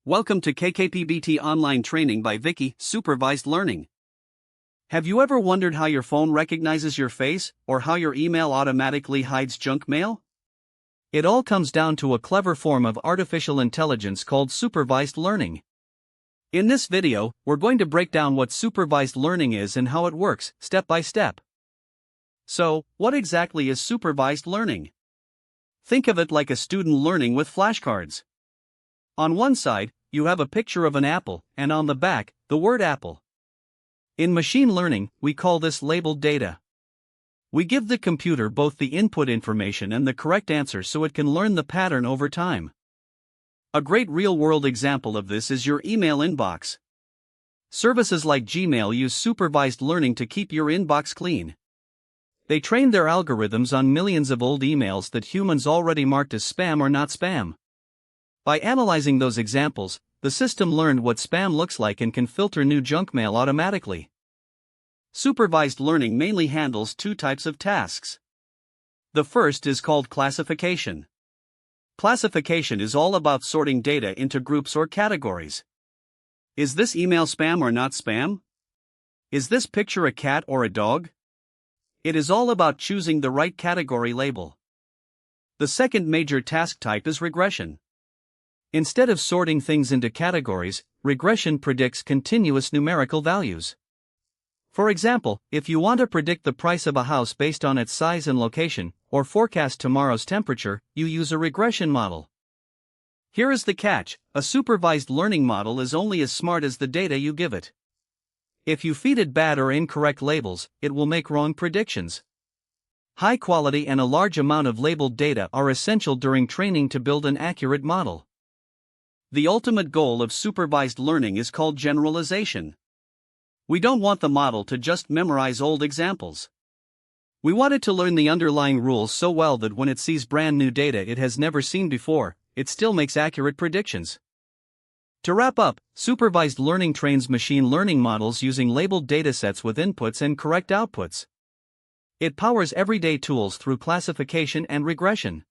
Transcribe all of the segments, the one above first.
Welcome to KKPBT Online Training by Vicky, Supervised Learning. Have you ever wondered how your phone recognizes your face, or how your email automatically hides junk mail? It all comes down to a clever form of artificial intelligence called supervised learning. In this video, we're going to break down what supervised learning is and how it works, step by step. So, what exactly is supervised learning? Think of it like a student learning with flashcards. On one side, you have a picture of an apple, and on the back, the word apple. In machine learning, we call this labeled data. We give the computer both the input information and the correct answer so it can learn the pattern over time. A great real-world example of this is your email inbox. Services like Gmail use supervised learning to keep your inbox clean. They train their algorithms on millions of old emails that humans already marked as spam or not spam. By analyzing those examples, the system learned what spam looks like and can filter new junk mail automatically. Supervised learning mainly handles two types of tasks. The first is called classification. Classification is all about sorting data into groups or categories. Is this email spam or not spam? Is this picture a cat or a dog? It is all about choosing the right category label. The second major task type is regression. Instead of sorting things into categories, regression predicts continuous numerical values. For example, if you want to predict the price of a house based on its size and location, or forecast tomorrow's temperature, you use a regression model. Here is the catch: a supervised learning model is only as smart as the data you give it. If you feed it bad or incorrect labels, it will make wrong predictions. High quality and a large amount of labeled data are essential during training to build an accurate model. The ultimate goal of supervised learning is called generalization. We don't want the model to just memorize old examples. We want it to learn the underlying rules so well that when it sees brand new data it has never seen before, it still makes accurate predictions. To wrap up, supervised learning trains machine learning models using labeled datasets with inputs and correct outputs. It powers everyday tools through classification and regression.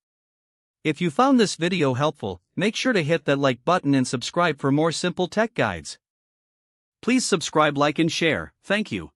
If you found this video helpful, make sure to hit that like button and subscribe for more simple tech guides. Please subscribe, like, and share. Thank you.